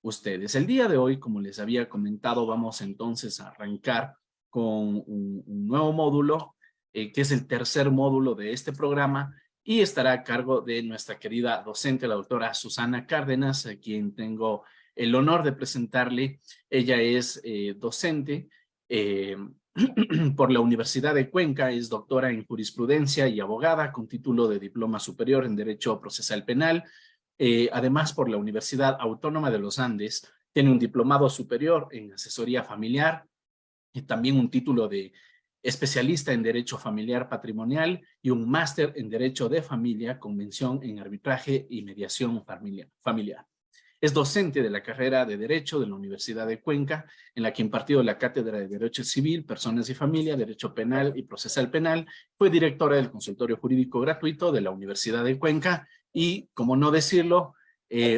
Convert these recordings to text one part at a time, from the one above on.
ustedes. El día de hoy, como les había comentado, vamos entonces a arrancar con un nuevo módulo, que es el tercer módulo de este programa, y estará a cargo de nuestra querida docente, la doctora Susana Cárdenas, a quien tengo el honor de presentarle. Ella es docente por la Universidad de Cuenca, es doctora en jurisprudencia y abogada con título de diploma superior en Derecho Procesal Penal. Además, por la Universidad Autónoma de los Andes, tiene un diplomado superior en asesoría familiar y también un título de especialista en Derecho Familiar Patrimonial y un máster en Derecho de Familia con mención en arbitraje y mediación familiar. Es docente de la carrera de Derecho de la Universidad de Cuenca, en la que impartió la cátedra de Derecho Civil, Personas y Familia, Derecho Penal y Procesal Penal. Fue directora del Consultorio Jurídico Gratuito de la Universidad de Cuenca y, como no decirlo,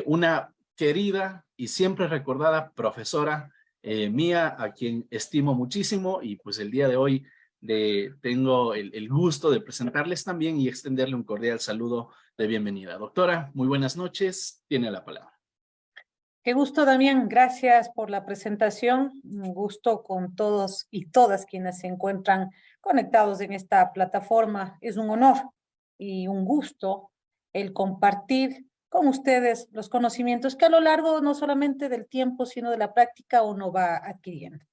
una querida y siempre recordada profesora mía, a quien estimo muchísimo, y pues el día de hoy tengo el gusto de presentarles también y extenderle un cordial saludo de bienvenida. Doctora, muy buenas noches, tiene la palabra. Qué gusto, Damián. Gracias por la presentación. Un gusto con todos y todas quienes se encuentran conectados en esta plataforma. Es un honor y un gusto el compartir con ustedes los conocimientos que a lo largo no solamente del tiempo, sino de la práctica uno va adquiriendo.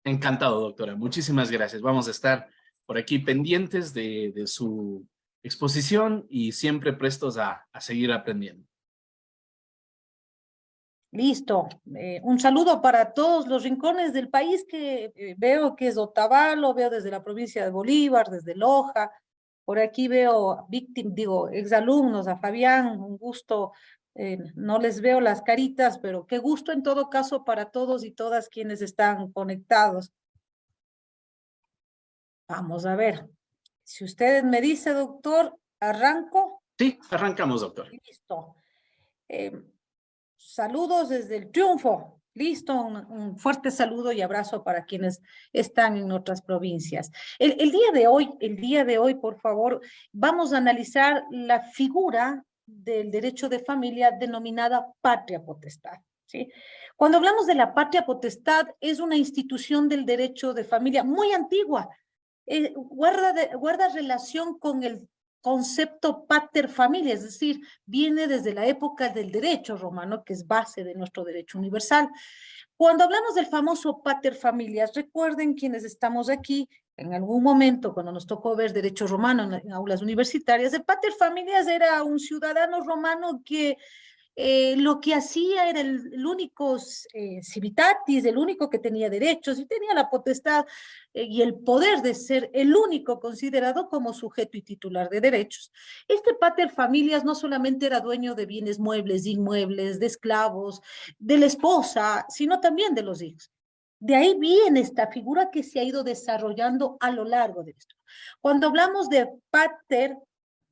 Encantado, doctora. Muchísimas gracias. Vamos a estar por aquí pendientes de su exposición y siempre prestos a seguir aprendiendo. Listo. Un saludo para todos los rincones del país que veo que es Otavalo, veo desde la provincia de Bolívar, desde Loja. Por aquí veo exalumnos, a Fabián, un gusto. No les veo las caritas, pero qué gusto en todo caso para todos y todas quienes están conectados. Vamos a ver. Si usted me dice, doctor, arranco. Sí, arrancamos, doctor. Listo. Saludos desde el triunfo. Listo, un fuerte saludo y abrazo para quienes están en otras provincias. El día de hoy, por favor, vamos a analizar la figura del derecho de familia denominada patria potestad. ¿Sí? Cuando hablamos de la patria potestad, es una institución del derecho de familia muy antigua. Guarda relación con el concepto pater familia, es decir, viene desde la época del derecho romano, que es base de nuestro derecho universal. Cuando hablamos del famoso pater familias, recuerden quienes estamos aquí, en algún momento cuando nos tocó ver derecho romano en aulas universitarias, el pater familias era un ciudadano romano que lo que hacía era el único civitatis, el único que tenía derechos y tenía la potestad y el poder de ser el único considerado como sujeto y titular de derechos. Este pater familias no solamente era dueño de bienes muebles, inmuebles, de esclavos, de la esposa, sino también de los hijos. De ahí viene esta figura que se ha ido desarrollando a lo largo de esto. Cuando hablamos de pater,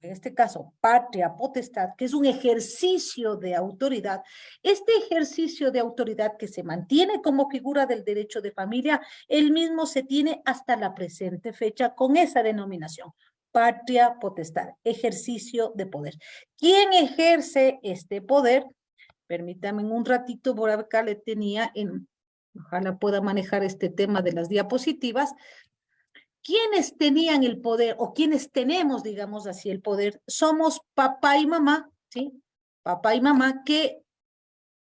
en este caso, patria potestad, que es un ejercicio de autoridad, este ejercicio de autoridad que se mantiene como figura del derecho de familia, el mismo se tiene hasta la presente fecha con esa denominación, patria potestad, ejercicio de poder. ¿Quién ejerce este poder? Permítame un ratito, por acá le tenía ojalá pueda manejar este tema de las diapositivas. ¿Quiénes tenían el poder o quienes tenemos, digamos así, el poder? Somos papá y mamá, ¿sí? Papá y mamá que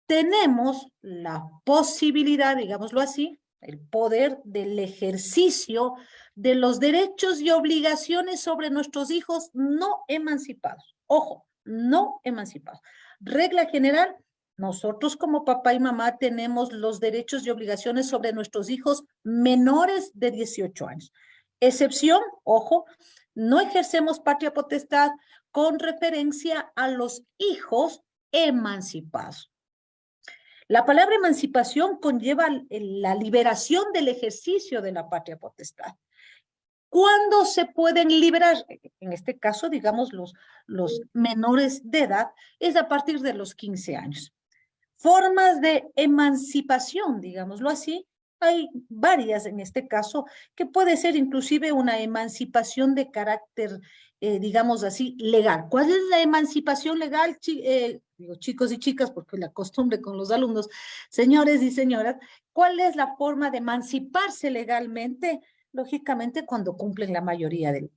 tenemos la posibilidad, digámoslo así, el poder del ejercicio de los derechos y obligaciones sobre nuestros hijos no emancipados. Ojo, no emancipados. Regla general, nosotros como papá y mamá tenemos los derechos y obligaciones sobre nuestros hijos menores de 18 años. Excepción, ojo, no ejercemos patria potestad con referencia a los hijos emancipados. La palabra emancipación conlleva la liberación del ejercicio de la patria potestad. ¿Cuándo se pueden liberar? En este caso, digamos, los menores de edad, es a partir de los 15 años. Formas de emancipación, digámoslo así, hay varias en este caso, que puede ser inclusive una emancipación de carácter digamos así, legal. ¿Cuál es la emancipación legal, digo, chicos y chicas, porque la costumbre con los alumnos, señores y señoras, cuál es la forma de emanciparse legalmente? Lógicamente, cuando cumplen la mayoría de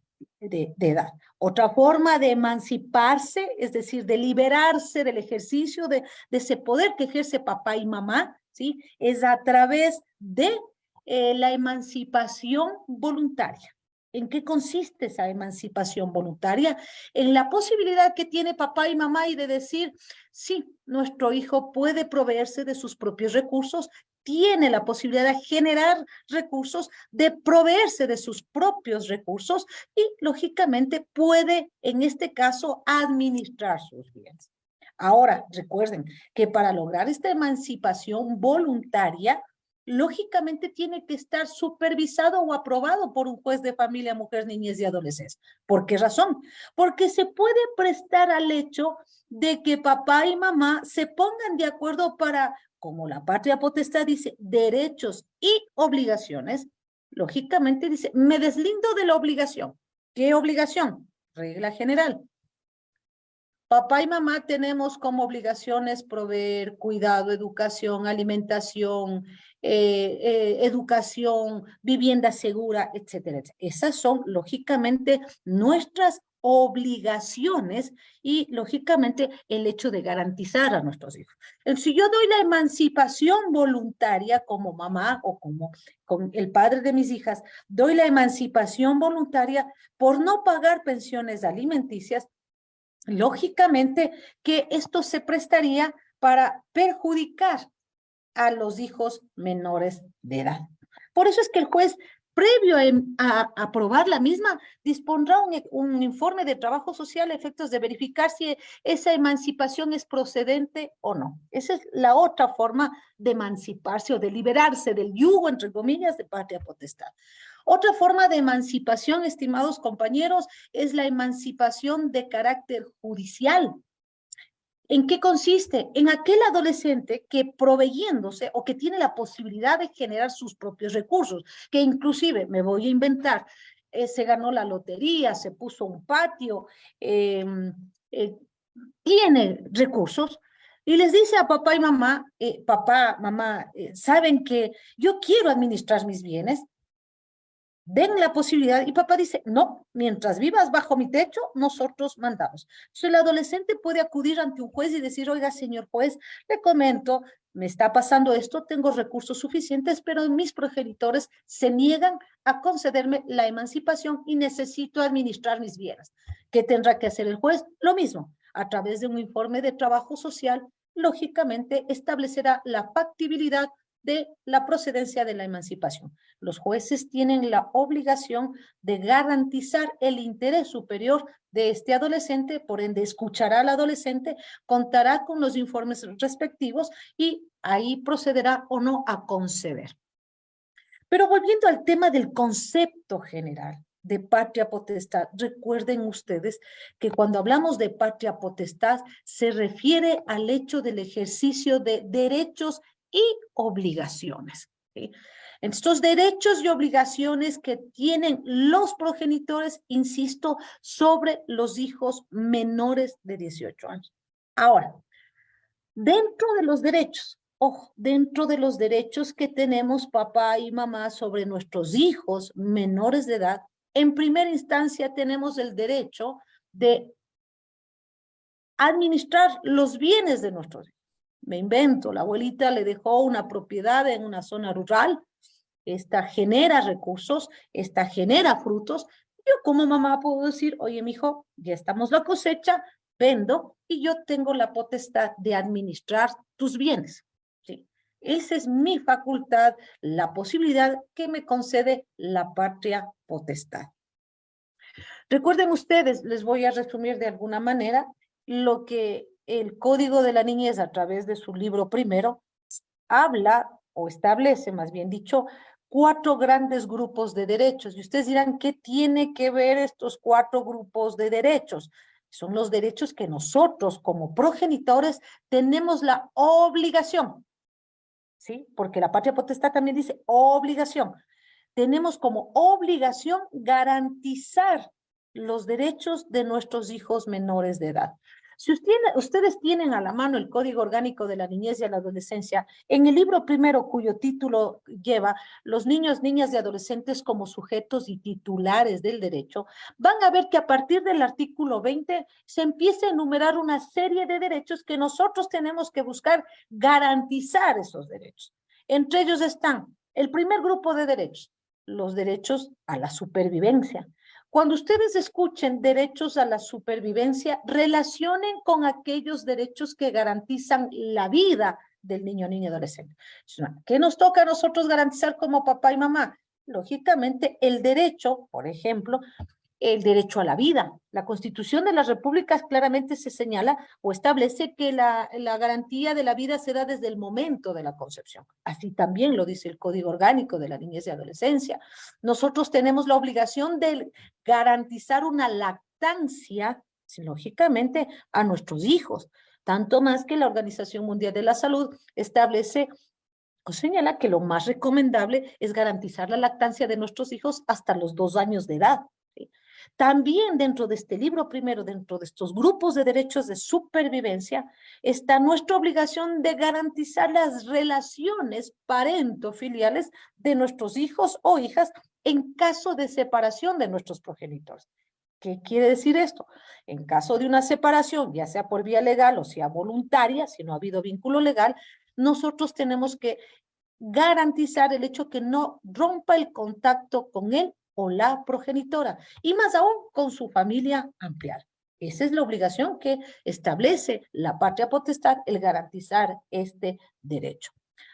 edad. Otra forma de emanciparse, es decir, de liberarse del ejercicio de ese poder que ejerce papá y mamá, ¿sí? Es a través de la emancipación voluntaria. ¿En qué consiste esa emancipación voluntaria? En la posibilidad que tiene papá y mamá y de decir, sí, nuestro hijo puede proveerse de sus propios recursos, tiene la posibilidad de generar recursos, de proveerse de sus propios recursos y, lógicamente, puede, en este caso, administrar sus bienes. Ahora, recuerden que para lograr esta emancipación voluntaria, lógicamente tiene que estar supervisado o aprobado por un juez de familia, mujer, niñez y adolescencia. ¿Por qué razón? Porque se puede prestar al hecho de que papá y mamá se pongan de acuerdo para, como la patria potestad dice, derechos y obligaciones. Lógicamente dice, me deslindo de la obligación. ¿Qué obligación? Regla general. Papá y mamá tenemos como obligaciones proveer cuidado, educación, alimentación, educación, vivienda segura, etcétera, etcétera. Esas son, lógicamente, nuestras obligaciones y, lógicamente, el hecho de garantizar a nuestros hijos. Si yo doy la emancipación voluntaria como mamá o como con el padre de mis hijas, doy la emancipación voluntaria por no pagar pensiones alimenticias, lógicamente que esto se prestaría para perjudicar a los hijos menores de edad. Por eso es que el juez, previo a aprobar la misma, dispondrá un informe de trabajo social a efectos de verificar si esa emancipación es procedente o no. Esa es la otra forma de emanciparse o de liberarse del yugo, entre comillas, de patria potestad. Otra forma de emancipación, estimados compañeros, es la emancipación de carácter judicial. ¿En qué consiste? En aquel adolescente que proveyéndose o que tiene la posibilidad de generar sus propios recursos, que inclusive, me voy a inventar, se ganó la lotería, se puso un patio, tiene recursos, y les dice a papá y mamá, papá, mamá, ¿saben que yo quiero administrar mis bienes? Den la posibilidad, y papá dice, no, mientras vivas bajo mi techo, nosotros mandamos. Entonces el adolescente puede acudir ante un juez y decir, oiga, señor juez, le comento, me está pasando esto, tengo recursos suficientes, pero mis progenitores se niegan a concederme la emancipación y necesito administrar mis bienes. ¿Qué tendrá que hacer el juez? Lo mismo, a través de un informe de trabajo social, lógicamente establecerá la factibilidad de la procedencia de la emancipación. Los jueces tienen la obligación de garantizar el interés superior de este adolescente, por ende escuchará al adolescente, contará con los informes respectivos y ahí procederá o no a conceder. Pero volviendo al tema del concepto general de patria potestad, recuerden ustedes que cuando hablamos de patria potestad se refiere al hecho del ejercicio de derechos y obligaciones. ¿Sí? Estos derechos y obligaciones que tienen los progenitores, insisto, sobre los hijos menores de 18 años. Ahora, dentro de los derechos, ojo, dentro de los derechos que tenemos papá y mamá sobre nuestros hijos menores de edad, en primera instancia tenemos el derecho de administrar los bienes de nuestros hijos. Me invento, la abuelita le dejó una propiedad en una zona rural, esta genera recursos, esta genera frutos. Yo como mamá puedo decir, oye, mijo, ya estamos la cosecha, vendo y yo tengo la potestad de administrar tus bienes. ¿Sí? Esa es mi facultad, la posibilidad que me concede la patria potestad. Recuerden ustedes, les voy a resumir de alguna manera lo que el Código de la Niñez a través de su libro primero habla o establece, más bien dicho, 4 grandes grupos de derechos. Y ustedes dirán, ¿qué tiene que ver estos 4 grupos de derechos? Son los derechos que nosotros como progenitores tenemos la obligación, ¿sí? Porque la patria potestad también dice obligación. Tenemos como obligación garantizar los derechos de nuestros hijos menores de edad. Si ustedes tienen a la mano el Código Orgánico de la Niñez y la Adolescencia, en el libro primero, cuyo título lleva Los niños, niñas y adolescentes como sujetos y titulares del derecho, van a ver que a partir del artículo 20 se empieza a enumerar una serie de derechos que nosotros tenemos que buscar garantizar esos derechos. Entre ellos están el primer grupo de derechos, los derechos a la supervivencia. Cuando ustedes escuchen derechos a la supervivencia, relacionen con aquellos derechos que garantizan la vida del niño, niña, adolescente. ¿Qué nos toca a nosotros garantizar como papá y mamá? Lógicamente, el derecho, por ejemplo, el derecho a la vida. La Constitución de las Repúblicas claramente se señala o establece que la garantía de la vida se da desde el momento de la concepción. Así también lo dice el Código Orgánico de la Niñez y Adolescencia. Nosotros tenemos la obligación de garantizar una lactancia, lógicamente, a nuestros hijos. Tanto más que la Organización Mundial de la Salud establece o señala que lo más recomendable es garantizar la lactancia de nuestros hijos hasta los 2 años de edad. ¿Sí? También dentro de este libro primero, dentro de estos grupos de derechos de supervivencia, está nuestra obligación de garantizar las relaciones parentofiliales de nuestros hijos o hijas en caso de separación de nuestros progenitores. ¿Qué quiere decir esto? En caso de una separación, ya sea por vía legal o sea voluntaria, si no ha habido vínculo legal, nosotros tenemos que garantizar el hecho que no rompa el contacto con él o la progenitora, y más aún con su familia ampliada. Esa es la obligación que establece la patria potestad, el garantizar este derecho.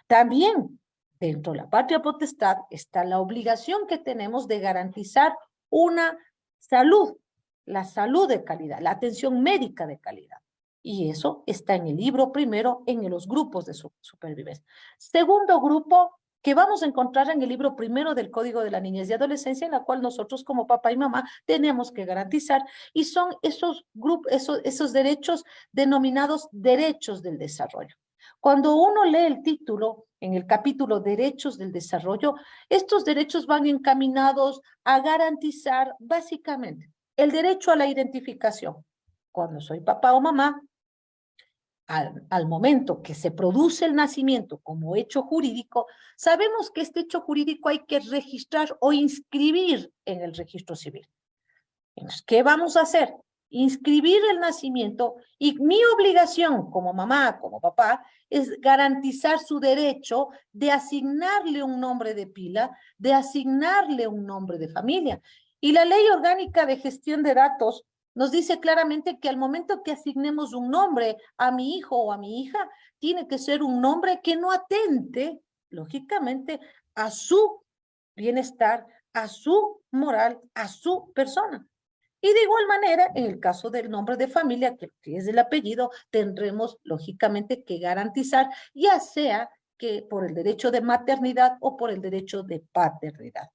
También dentro de la patria potestad está la obligación que tenemos de garantizar una salud, la salud de calidad, la atención médica de calidad. Y eso está en el libro primero, en los grupos de supervivencia. Segundo grupo que vamos a encontrar en el libro primero del Código de la Niñez y Adolescencia, en la cual nosotros como papá y mamá tenemos que garantizar, y son esos grupos, esos derechos denominados derechos del desarrollo. Cuando uno lee el título en el capítulo Derechos del Desarrollo, estos derechos van encaminados a garantizar básicamente el derecho a la identificación. Cuando soy papá o mamá, al momento que se produce el nacimiento como hecho jurídico, sabemos que este hecho jurídico hay que registrar o inscribir en el registro civil. Entonces, ¿qué vamos a hacer? Inscribir el nacimiento, y mi obligación como mamá, como papá, es garantizar su derecho de asignarle un nombre de pila, de asignarle un nombre de familia. Y la Ley Orgánica de Gestión de Datos nos dice claramente que al momento que asignemos un nombre a mi hijo o a mi hija, tiene que ser un nombre que no atente, lógicamente, a su bienestar, a su moral, a su persona. Y de igual manera, en el caso del nombre de familia, que es el apellido, tendremos lógicamente que garantizar, ya sea que por el derecho de maternidad o por el derecho de paternidad.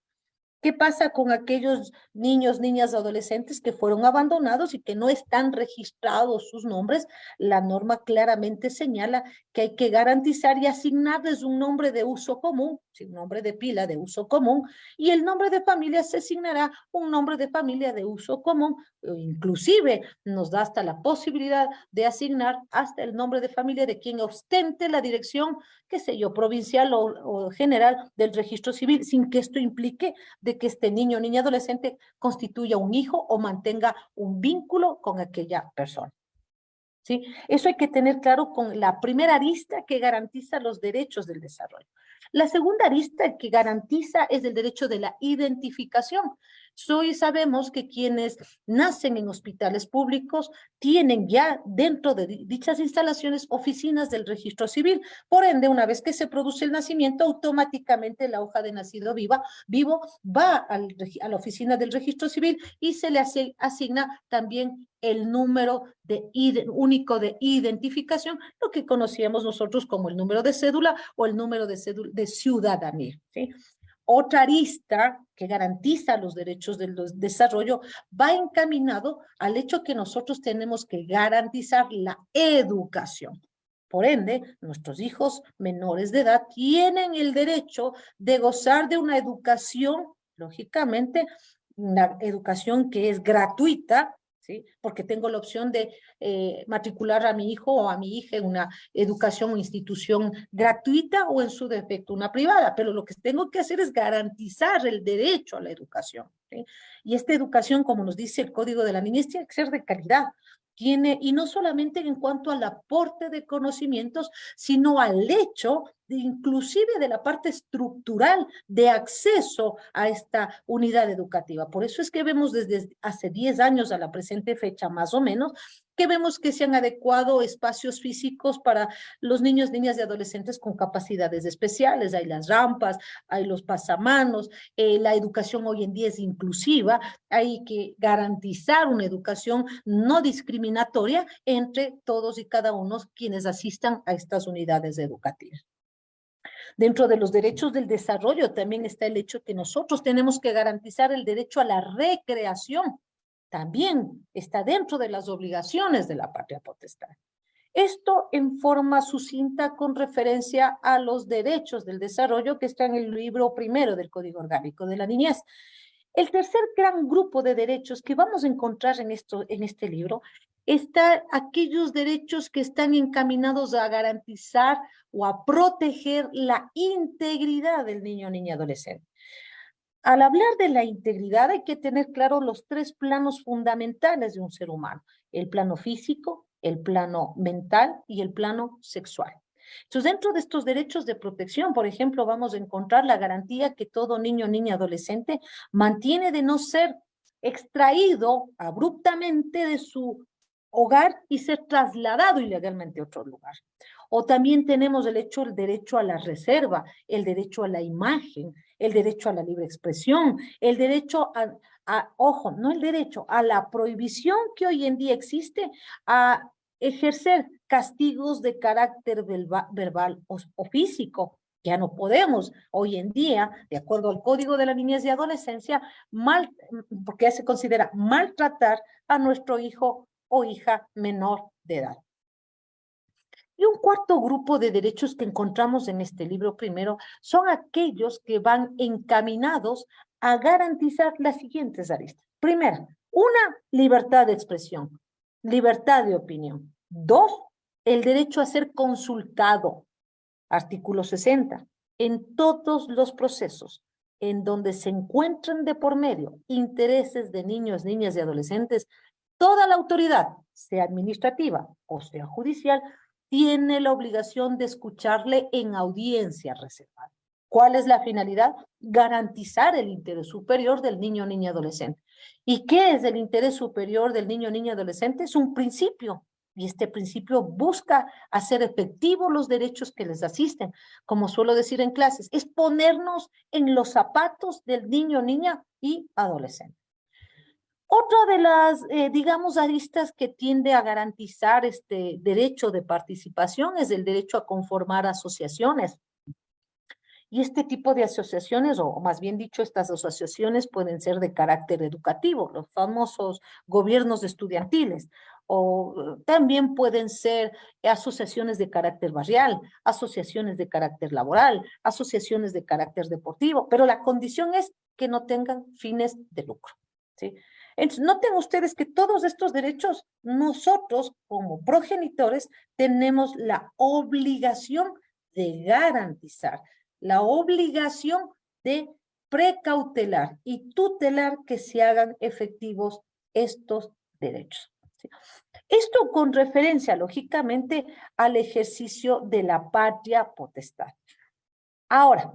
¿Qué pasa con aquellos niños, niñas, adolescentes que fueron abandonados y que no están registrados sus nombres? La norma claramente señala que hay que garantizar y asignarles un nombre de uso común, un nombre de pila de uso común, y el nombre de familia se asignará un nombre de familia de uso común. Inclusive nos da hasta la posibilidad de asignar hasta el nombre de familia de quien ostente la dirección, qué sé yo, provincial o general del registro civil, sin que esto implique de que este niño o niña adolescente constituya un hijo o mantenga un vínculo con aquella persona. ¿Sí? Eso hay que tener claro con la primera arista que garantiza los derechos del desarrollo. La segunda arista que garantiza es el derecho de la identificación. Hoy sabemos que quienes nacen en hospitales públicos tienen ya dentro de dichas instalaciones oficinas del registro civil. Por ende, una vez que se produce el nacimiento, automáticamente la hoja de nacido vivo va a la oficina del registro civil y se le asigna también el número único de identificación, lo que conocíamos nosotros como el número de cédula o el número de ciudadanía. ¿Sí? Otra arista que garantiza los derechos del desarrollo va encaminado al hecho que nosotros tenemos que garantizar la educación. Por ende, nuestros hijos menores de edad tienen el derecho de gozar de una educación, lógicamente, una educación que es gratuita, ¿sí? Porque tengo la opción de matricular a mi hijo o a mi hija en una educación o institución gratuita o en su defecto una privada, pero lo que tengo que hacer es garantizar el derecho a la educación, ¿sí? Y esta educación, como nos dice el Código de la Niñez, tiene que ser de calidad. Y no solamente en cuanto al aporte de conocimientos, sino al hecho inclusive de la parte estructural de acceso a esta unidad educativa. Por eso es que vemos desde hace 10 años a la presente fecha, más o menos, que vemos que se han adecuado espacios físicos para los niños, niñas y adolescentes con capacidades especiales. Hay las rampas, hay los pasamanos, la educación hoy en día es inclusiva, hay que garantizar una educación no discriminatoria entre todos y cada uno quienes asistan a estas unidades educativas. Dentro de los derechos del desarrollo también está el hecho que nosotros tenemos que garantizar el derecho a la recreación. También está dentro de las obligaciones de la patria potestad. Esto en forma sucinta con referencia a los derechos del desarrollo que está en el libro primero del Código Orgánico de la Niñez. El tercer gran grupo de derechos que vamos a encontrar en este libro están aquellos derechos que están encaminados a garantizar o a proteger la integridad del niño, niña, adolescente. Al hablar de la integridad hay que tener claro los tres planos fundamentales de un ser humano: el plano físico, el plano mental y el plano sexual. Entonces, dentro de estos derechos de protección, por ejemplo, vamos a encontrar la garantía que todo niño, niña, adolescente mantiene de no ser extraído abruptamente de su hogar y ser trasladado ilegalmente a otro lugar. O también tenemos el derecho a la reserva, el derecho a la imagen, el derecho a la libre expresión, el derecho ojo, no el derecho, a la prohibición que hoy en día existe a ejercer castigos de carácter verbal o físico. Ya no podemos hoy en día, de acuerdo al Código de la Niñez y Adolescencia, porque ya se considera maltratar a nuestro hijo o hija menor de edad. Y un cuarto grupo de derechos que encontramos en este libro primero son aquellos que van encaminados a garantizar las siguientes aristas. Primera, una, libertad de expresión, libertad de opinión. Dos, el derecho a ser consultado, artículo 60, en todos los procesos en donde se encuentran de por medio intereses de niños, niñas y adolescentes, toda la autoridad, sea administrativa o sea judicial, tiene la obligación de escucharle en audiencia reservada. ¿Cuál es la finalidad? Garantizar el interés superior del niño, niña, adolescente. ¿Y qué es el interés superior del niño, niña, adolescente? Es un principio, y este principio busca hacer efectivos los derechos que les asisten. Como suelo decir en clases, es ponernos en los zapatos del niño, niña y adolescente. Otra de las, digamos, aristas que tiende a garantizar este derecho de participación es el derecho a conformar asociaciones. Y este tipo de asociaciones, o más bien dicho, estas asociaciones pueden ser de carácter educativo, los famosos gobiernos estudiantiles, o también pueden ser asociaciones de carácter barrial, asociaciones de carácter laboral, asociaciones de carácter deportivo, pero la condición es que no tengan fines de lucro, ¿sí? Entonces, noten ustedes que todos estos derechos, nosotros como progenitores tenemos la obligación de garantizar, la obligación de precautelar y tutelar que se hagan efectivos estos derechos, ¿sí? Esto con referencia, lógicamente, al ejercicio de la patria potestad. Ahora,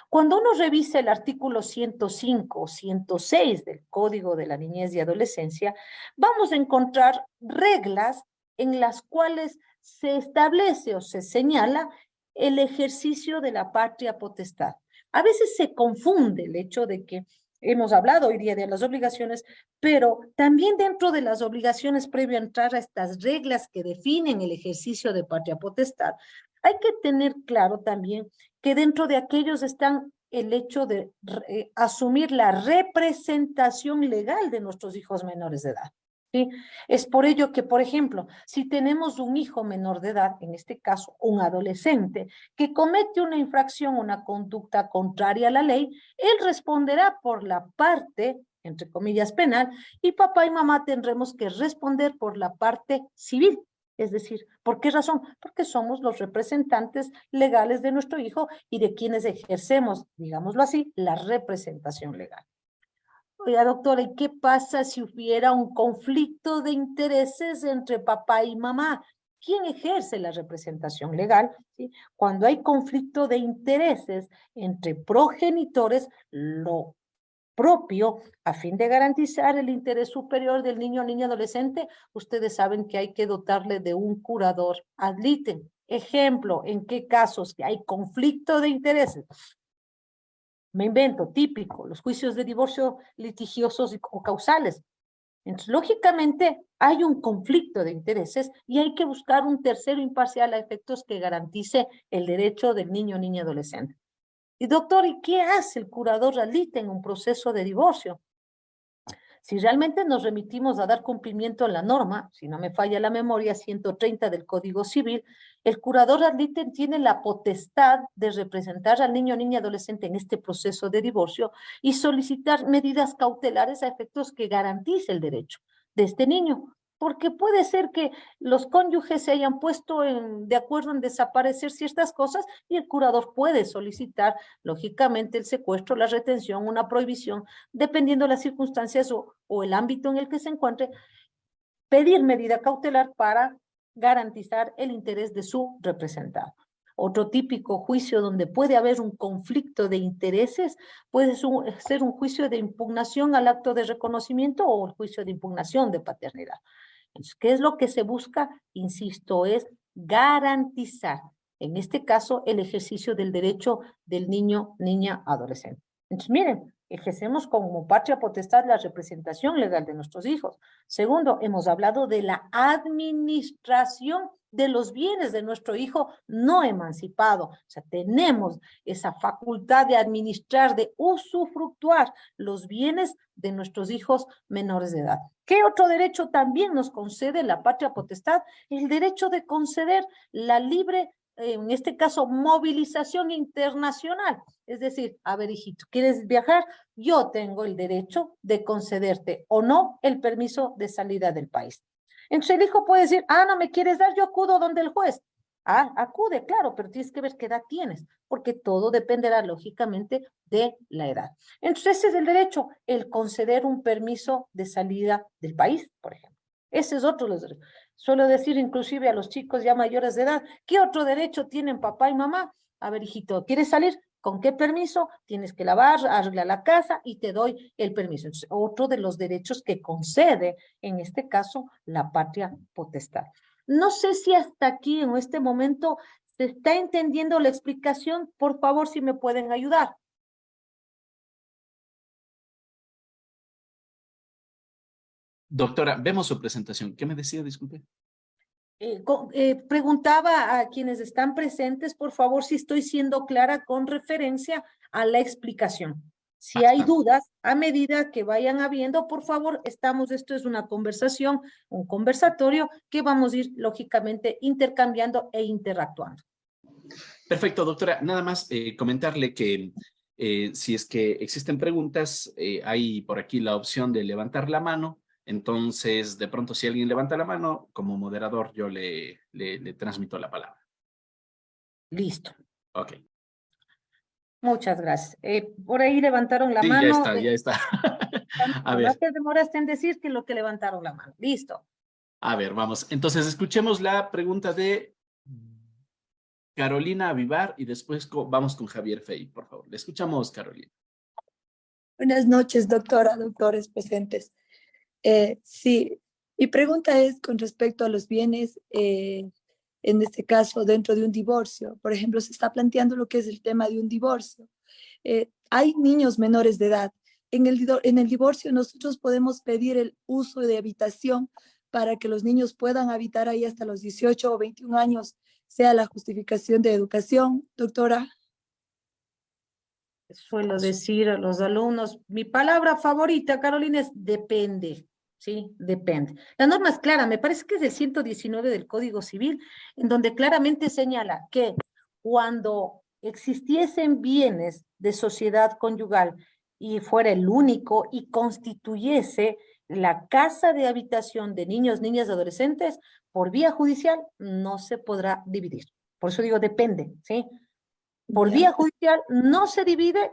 cuando uno revisa el artículo 105 o 106 del Código de la Niñez y Adolescencia, vamos a encontrar reglas en las cuales se establece o se señala el ejercicio de la patria potestad. A veces se confunde el hecho de que hemos hablado hoy día de las obligaciones, pero también dentro de las obligaciones previo a entrar a estas reglas que definen el ejercicio de patria potestad, hay que tener claro también que dentro de aquellos están el hecho de asumir la representación legal de nuestros hijos menores de edad. ¿sí? Es por ello que, por ejemplo, si tenemos un hijo menor de edad, en este caso un adolescente, que comete una infracción, una conducta contraria a la ley, él responderá por la parte, entre comillas, penal, y papá y mamá tendremos que responder por la parte civil. Es decir, ¿por qué razón? Porque somos los representantes legales de nuestro hijo y de quienes ejercemos, digámoslo así, la representación legal. Oiga, doctora, ¿y qué pasa si hubiera un conflicto de intereses entre papá y mamá? ¿Quién ejerce la representación legal? ¿Sí? Cuando hay conflicto de intereses entre progenitores, lo propio, a fin de garantizar el interés superior del niño o niña adolescente, ustedes saben que hay que dotarle de un curador ad litem. Ejemplo, ¿en qué casos hay conflicto de intereses? Me invento, típico, los juicios de divorcio litigiosos o causales. Entonces, lógicamente, hay un conflicto de intereses y hay que buscar un tercero imparcial a efectos que garantice el derecho del niño o niña adolescente. Y doctor, ¿y qué hace el curador realita en un proceso de divorcio? Si realmente nos remitimos a dar cumplimiento a la norma, si no me falla la memoria, 130 del Código Civil, el curador ad litem tiene la potestad de representar al niño o niña adolescente en este proceso de divorcio y solicitar medidas cautelares a efectos que garantice el derecho de este niño. Porque puede ser que los cónyuges se hayan puesto de acuerdo en desaparecer ciertas cosas y el curador puede solicitar, lógicamente, el secuestro, la retención, una prohibición, dependiendo de las circunstancias o el ámbito en el que se encuentre, pedir medida cautelar para garantizar el interés de su representado. Otro típico juicio donde puede haber un conflicto de intereses puede ser un juicio de impugnación al acto de reconocimiento o el juicio de impugnación de paternidad. Entonces, ¿qué es lo que se busca? Insisto, es garantizar, en este caso, el ejercicio del derecho del niño, niña, adolescente. Entonces, miren, ejercemos como patria potestad la representación legal de nuestros hijos. Segundo, hemos hablado de la administración de los bienes de nuestro hijo no emancipado. O sea, tenemos esa facultad de administrar, de usufructuar los bienes de nuestros hijos menores de edad. ¿Qué otro derecho también nos concede la patria potestad? El derecho de conceder la libre, en este caso, movilización internacional. Es decir, a ver, hijito, ¿quieres viajar? Yo tengo el derecho de concederte o no el permiso de salida del país. Entonces el hijo puede decir, no me quieres dar, yo acudo donde el juez. Acude, claro, pero tienes que ver qué edad tienes, porque todo dependerá lógicamente de la edad. Entonces ese es el derecho, el conceder un permiso de salida del país, por ejemplo. Ese es otro de los derechos. Suelo decir inclusive a los chicos ya mayores de edad, ¿qué otro derecho tienen papá y mamá? A ver, hijito, ¿quieres salir? ¿Con qué permiso? Tienes que lavar, arreglar la casa y te doy el permiso. Entonces, otro de los derechos que concede, en este caso, la patria potestad. No sé si hasta aquí, en este momento, se está entendiendo la explicación. Por favor, si me pueden ayudar. Doctora, vemos su presentación. ¿Qué me decía? Disculpe. Preguntaba a quienes están presentes, por favor, si estoy siendo clara con referencia a la explicación. Si hay dudas, a medida que vayan habiendo, por favor, esto es una conversación, un conversatorio que vamos a ir, lógicamente, intercambiando e interactuando. Perfecto, doctora. Nada más comentarle que si es que existen preguntas, hay por aquí la opción de levantar la mano. Entonces, de pronto, si alguien levanta la mano, como moderador, yo le transmito la palabra. Listo. Ok. Muchas gracias. Por ahí levantaron la Sí, mano. ya está, ya está. A No ver, te demoraste en decir que lo que levantaron la mano. Listo. a ver, vamos. Entonces, escuchemos la pregunta de Carolina Avivar y después vamos con Javier Fey, por favor. Le escuchamos, Carolina. Buenas noches, doctora, doctores presentes. Sí, mi pregunta es con respecto a los bienes, en este caso, dentro de un divorcio. Por ejemplo, se está planteando lo que es el tema de un divorcio. Hay niños menores de edad. En el divorcio nosotros podemos pedir el uso de habitación para que los niños puedan habitar ahí hasta los 18 o 21 años, sea la justificación de educación, doctora. Suelo decir a los alumnos, mi palabra favorita, Carolina, es depende. ¿sí? Depende. La norma es clara, me parece que es el 119 del Código Civil, en donde claramente señala que cuando existiesen bienes de sociedad conyugal y fuera el único y constituyese la casa de habitación de niños, niñas, adolescentes, por vía judicial no se podrá dividir. Por eso digo depende, ¿sí? Por Ya. vía judicial no se divide,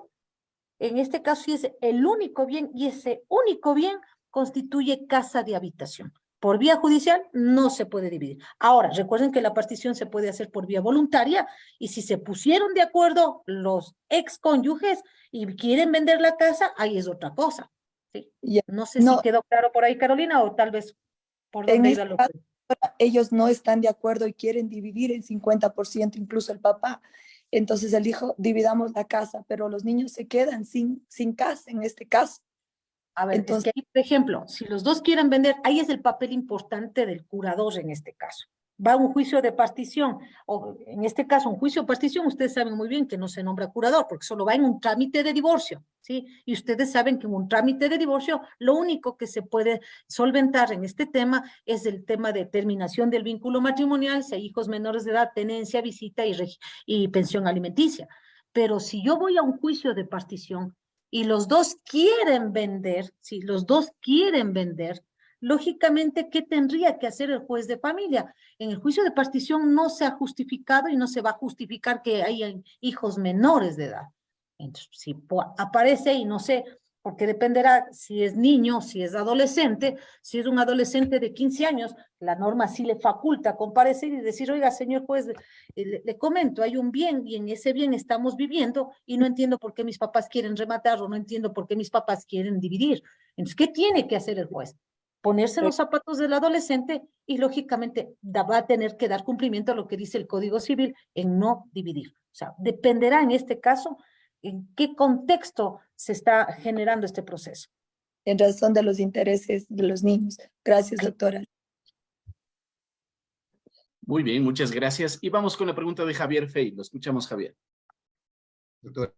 en este caso si es el único bien y ese único bien constituye casa de habitación. Por vía judicial no se puede dividir. Ahora, recuerden que la partición se puede hacer por vía voluntaria y si se pusieron de acuerdo los excónyuges y quieren vender la casa, ahí es otra cosa. ¿Sí? Ya. No sé No, si quedó claro por ahí, Carolina, o tal vez por en dónde iba este lo caso, que... ellos no están de acuerdo y quieren dividir el 50%, incluso el papá. Entonces él dijo, dividamos la casa, pero los niños se quedan sin casa en este caso. A ver, es Entonces, que ahí, por ejemplo, si los dos quieren vender, ahí es el papel importante del curador en este caso. Va a un juicio de partición, o en este caso un juicio de partición, ustedes saben muy bien que no se nombra curador, porque solo va en un trámite de divorcio, ¿sí? Y ustedes saben que en un trámite de divorcio, lo único que se puede solventar en este tema es el tema de terminación del vínculo matrimonial, si hay hijos menores de edad, tenencia, visita y pensión alimenticia. Pero si yo voy a un juicio de partición, y los dos quieren vender, si los dos quieren vender, lógicamente, ¿qué tendría que hacer el juez de familia? En el juicio de partición no se ha justificado y no se va a justificar que hayan hijos menores de edad. Entonces, si aparece y no sé, porque dependerá si es niño, si es adolescente, si es un adolescente de 15 años, la norma sí le faculta comparecer y decir, oiga, señor juez, le comento, hay un bien y en ese bien estamos viviendo y no entiendo por qué mis papás quieren rematar o no entiendo por qué mis papás quieren dividir. Entonces, ¿qué tiene que hacer el juez? Ponerse los zapatos del adolescente y lógicamente va a tener que dar cumplimiento a lo que dice el Código Civil en no dividir. O sea, dependerá en este caso en qué contexto se está generando este proceso. en razón de los intereses de los niños. Gracias, doctora. Muy bien, muchas gracias. Y vamos con la pregunta de Javier Fey. Lo escuchamos, Javier. Doctora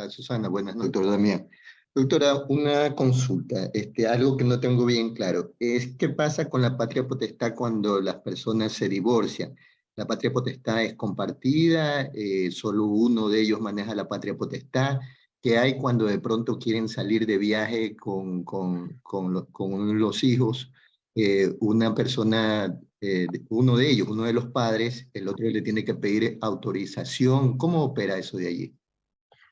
Susana, buenas, doctor Damián. Doctora, una consulta, algo que no tengo bien claro, es qué pasa con la patria potestad cuando las personas se divorcian. ¿La patria potestad es compartida? ¿Solo uno de ellos maneja la patria potestad? ¿Qué hay cuando de pronto quieren salir de viaje con los hijos? Una persona, uno de ellos, uno de los padres, el otro le tiene que pedir autorización. ¿Cómo opera eso de allí?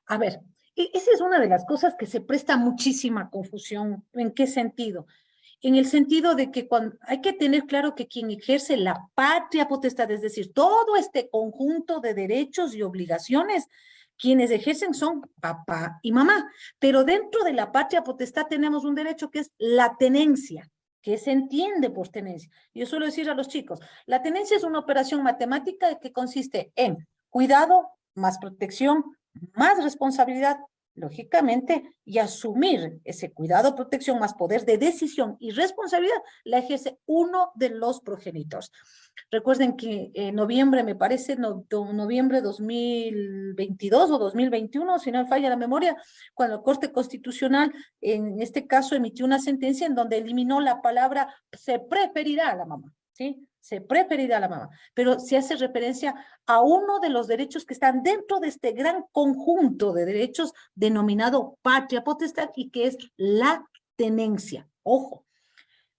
A ver, esa es una de las cosas que se presta muchísima confusión. ¿En qué sentido? En el sentido de que cuando, hay que tener claro que quien ejerce la patria potestad, es decir, todo este conjunto de derechos y obligaciones, quienes ejercen son papá y mamá. Pero dentro de la patria potestad tenemos un derecho que es la tenencia, que se entiende por tenencia. Yo suelo decir a los chicos, la tenencia es una operación matemática que consiste en cuidado más protección más responsabilidad, lógicamente, y asumir ese cuidado, protección, más poder de decisión y responsabilidad, la ejerce uno de los progenitores. Recuerden que en noviembre, me parece, noviembre 2022 o 2021, si no me falla la memoria, cuando la Corte Constitucional, en este caso, emitió una sentencia en donde eliminó la palabra se preferirá a la mamá, ¿sí? Se preferirá a la mamá, pero se hace referencia a uno de los derechos que están dentro de este gran conjunto de derechos denominado patria potestad y que es la tenencia. Ojo,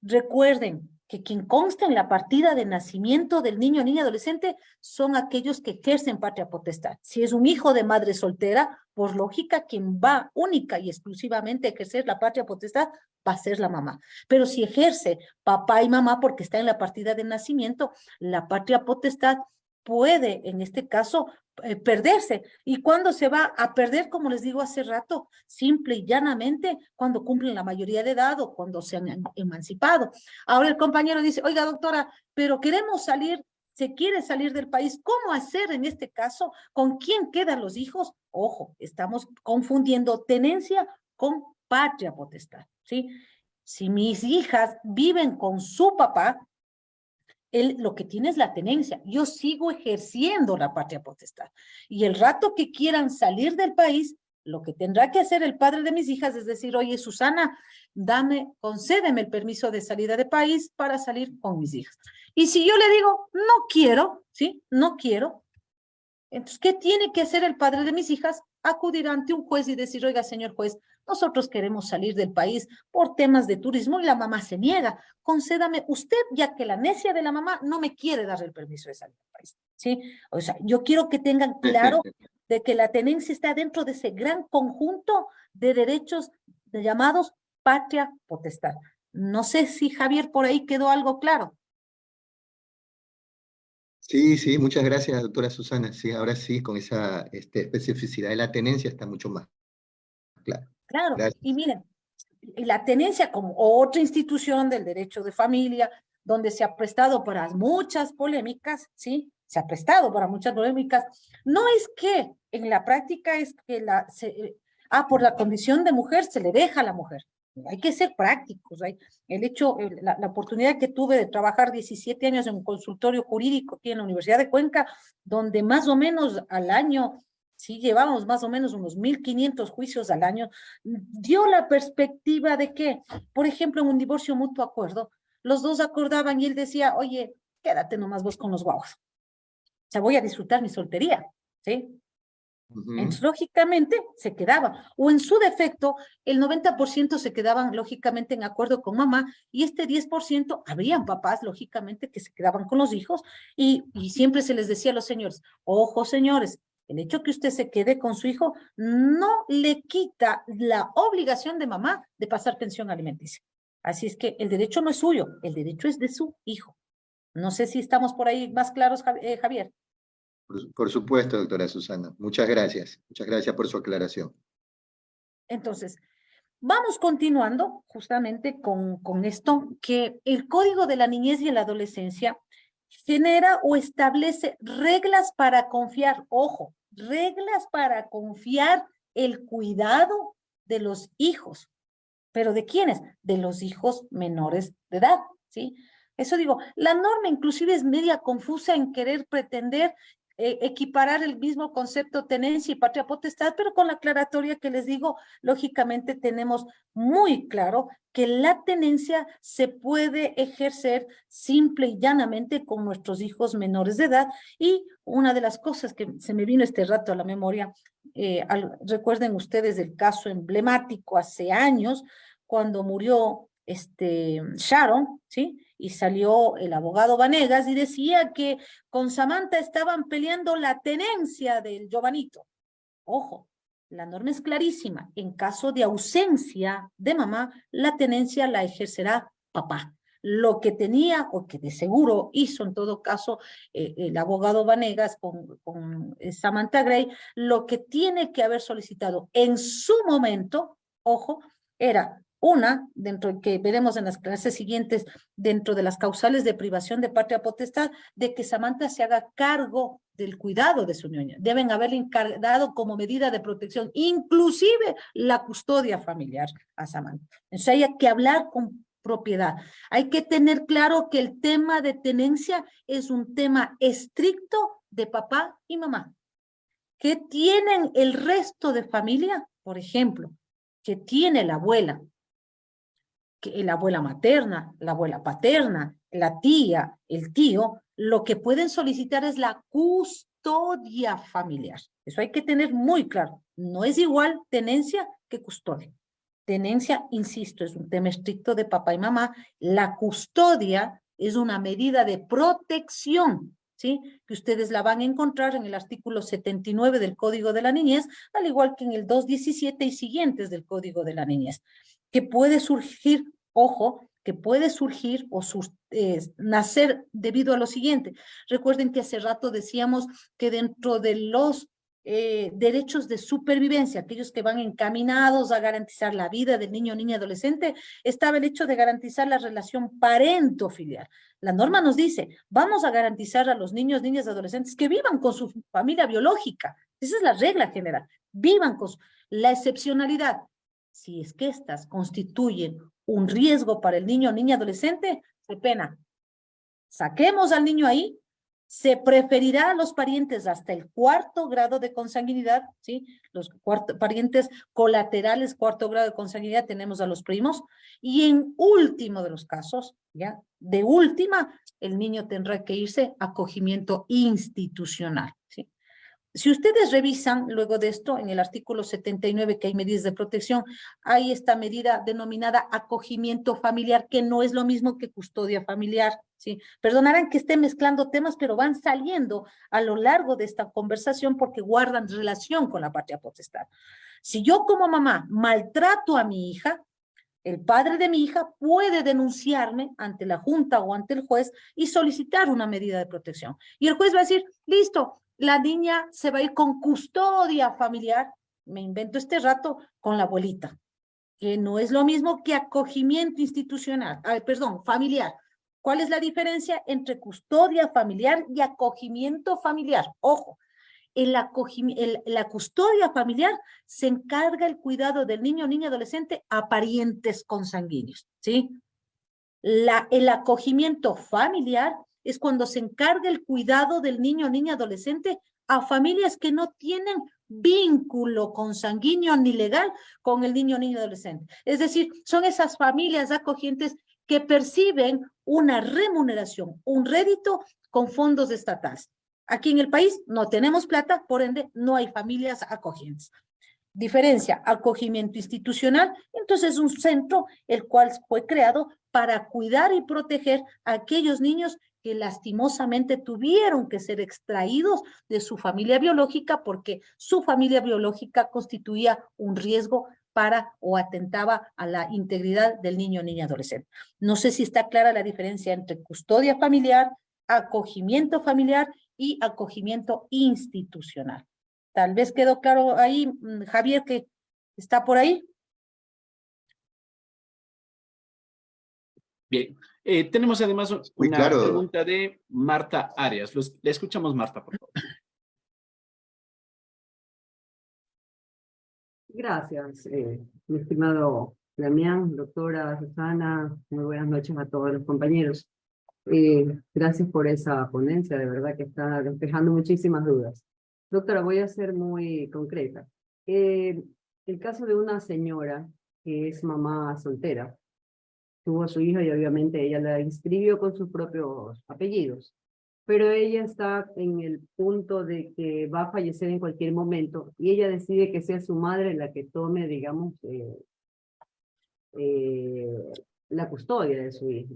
recuerden que quien consta en la partida de nacimiento del niño, niña, adolescente, son aquellos que ejercen patria potestad. Si es un hijo de madre soltera, por lógica, quien va única y exclusivamente a ejercer la patria potestad va a ser la mamá. Pero si ejerce papá y mamá porque está en la partida de nacimiento, la patria potestad puede, en este caso, perderse. ¿Y cuándo se va a perder? Como les digo hace rato, simple y llanamente, cuando cumplen la mayoría de edad o cuando se han emancipado. Ahora el compañero dice, oiga, doctora, pero queremos salir, se quiere salir del país. ¿Cómo hacer en este caso? ¿Con quién quedan los hijos? Ojo, estamos confundiendo tenencia con patria potestad, ¿sí? Si mis hijas viven con su papá, él lo que tiene es la tenencia. Yo sigo ejerciendo la patria potestad. Y el rato que quieran salir del país, Lo que tendrá que hacer el padre de mis hijas es decir, oye, Susana, concédeme el permiso de salida de país para salir con mis hijas. Y si yo le digo, no quiero, ¿sí? No quiero. Entonces, ¿qué tiene que hacer el padre de mis hijas? Acudir ante un juez y decir, oiga, señor juez, nosotros queremos salir del país por temas de turismo y la mamá se niega. Concédame usted, ya que la necia de la mamá no me quiere dar el permiso de salir del país. ¿Sí? O sea, yo quiero que tengan claro de que la tenencia está dentro de ese gran conjunto de derechos llamados patria potestad. No sé si Javier por ahí quedó algo claro. Sí, sí, muchas gracias, doctora Susana. Sí, ahora sí, con esa especificidad de la tenencia está mucho más claro. Claro, Gracias. y miren, la tenencia como otra institución del derecho de familia, donde se ha prestado para muchas polémicas, ¿sí? Se ha prestado para muchas polémicas. No es que en la práctica es que por la condición de mujer se le deja a la mujer. Hay que ser prácticos. La oportunidad que tuve de trabajar 17 años en un consultorio jurídico aquí en la Universidad de Cuenca, donde más o menos al año, sí, llevamos más o menos unos 1.500 juicios al año, dio la perspectiva de que, por ejemplo, en un divorcio mutuo acuerdo, los dos acordaban y él decía, oye, quédate nomás vos con los guaguas. O sea, voy a disfrutar mi soltería, ¿sí? Entonces, lógicamente, se quedaba. O en su defecto, el 90% se quedaban, lógicamente, en acuerdo con mamá, y este 10% habrían papás, lógicamente, que se quedaban con los hijos, y siempre se les decía a los señores, ojo, señores, el hecho que usted se quede con su hijo no le quita la obligación de mamá de pasar pensión alimenticia. Así es que el derecho no es suyo, el derecho es de su hijo. No sé si estamos por ahí más claros, Javier. Por supuesto, doctora Susana. Muchas gracias. Muchas gracias por su aclaración. Entonces, vamos continuando justamente con esto, que el Código de la Niñez y la Adolescencia genera o establece reglas para confiar, ojo, reglas para confiar el cuidado de los hijos. ¿Pero de quiénes? De los hijos menores de edad, ¿sí? Eso digo, la norma inclusive es media confusa en querer pretender equiparar el mismo concepto tenencia y patria potestad, pero con la aclaratoria que les digo, lógicamente tenemos muy claro que la tenencia se puede ejercer simple y llanamente con nuestros hijos menores de edad. Y una de las cosas que se me vino este rato a la memoria, recuerden ustedes el caso emblemático hace años, cuando murió Sharon, ¿sí? Y salió el abogado Vanegas y decía que con Samantha estaban peleando la tenencia del Giovanito. Ojo, la norma es clarísima. En caso de ausencia de mamá, la tenencia la ejercerá papá. Lo que tenía, o que de seguro hizo en todo caso el abogado Vanegas con Samantha Gray, lo que tiene que haber solicitado en su momento, ojo, era una, dentro de que veremos en las clases siguientes, dentro de las causales de privación de patria potestad, de que Samantha se haga cargo del cuidado de su niña. Deben haberle encargado como medida de protección, inclusive la custodia familiar a Samantha. Entonces hay que hablar con propiedad. Hay que tener claro que el tema de tenencia es un tema estricto de papá y mamá. ¿Qué tienen el resto de familia? Por ejemplo, que tiene la abuela materna, la abuela paterna, la tía, el tío, lo que pueden solicitar es la custodia familiar. Eso hay que tener muy claro. No es igual tenencia que custodia. Tenencia, insisto, es un tema estricto de papá y mamá. La custodia es una medida de protección, ¿sí? Que ustedes la van a encontrar en el artículo 79 del Código de la Niñez, al igual que en el 217 y siguientes del Código de la Niñez, que puede surgir, ojo, que puede surgir o nacer debido a lo siguiente. Recuerden que hace rato decíamos que dentro de los derechos de supervivencia, aquellos que van encaminados a garantizar la vida del niño, niña, adolescente, estaba el hecho de garantizar la relación parento-filial. La norma nos dice, vamos a garantizar a los niños, niñas, adolescentes que vivan con su familia biológica. Esa es la regla general. Vivan con la excepcionalidad. Si es que estas constituyen un riesgo para el niño, niña, adolescente, de pena. Saquemos al niño ahí, Se preferirá a los parientes hasta el 4º grado de consanguinidad, ¿sí? Los parientes colaterales, 4º grado de consanguinidad, tenemos a los primos. Y en último de los casos, ¿ya? De última, el niño tendrá que irse a acogimiento institucional, ¿sí? Si ustedes revisan luego de esto, en el artículo 79, que hay medidas de protección, hay esta medida denominada acogimiento familiar, que no es lo mismo que custodia familiar, ¿sí? Perdonarán que esté mezclando temas, pero van saliendo a lo largo de esta conversación porque guardan relación con la patria potestad. Si yo como mamá maltrato a mi hija, el padre de mi hija puede denunciarme ante la junta o ante el juez y solicitar una medida de protección. Y el juez va a decir, listo, la niña se va a ir con custodia familiar, me invento este rato, con la abuelita, que no es lo mismo que acogimiento institucional, familiar. ¿Cuál es la diferencia entre custodia familiar y acogimiento familiar? Ojo, la custodia familiar se encarga el cuidado del niño o niña adolescente a parientes consanguíneos, ¿sí? El acogimiento familiar es cuando se encarga el cuidado del niño o niña adolescente a familias que no tienen vínculo consanguíneo ni legal con el niño o niña adolescente. Es decir, son esas familias acogientes que perciben una remuneración, un rédito con fondos estatales. Aquí en el país no tenemos plata, por ende no hay familias acogientes. Diferencia, acogimiento institucional, entonces es un centro el cual fue creado para cuidar y proteger a aquellos niños que lastimosamente tuvieron que ser extraídos de su familia biológica porque su familia biológica constituía un riesgo para o atentaba a la integridad del niño o niña adolescente. No sé si está clara la diferencia entre custodia familiar, acogimiento familiar y acogimiento institucional. Tal vez quedó claro ahí, Javier, que está por ahí. Bien, tenemos además una claro. pregunta de Marta Arias. Le escuchamos, Marta, por favor. Gracias, mi estimado Damián, doctora Susana, muy buenas noches a todos los compañeros. Gracias por esa ponencia, de verdad que está despejando muchísimas dudas. Doctora, voy a ser muy concreta. El caso de una señora que es mamá soltera, tuvo a su hija y obviamente ella la inscribió con sus propios apellidos, pero ella está en el punto de que va a fallecer en cualquier momento y ella decide que sea su madre la que tome, digamos, la custodia de su hijo.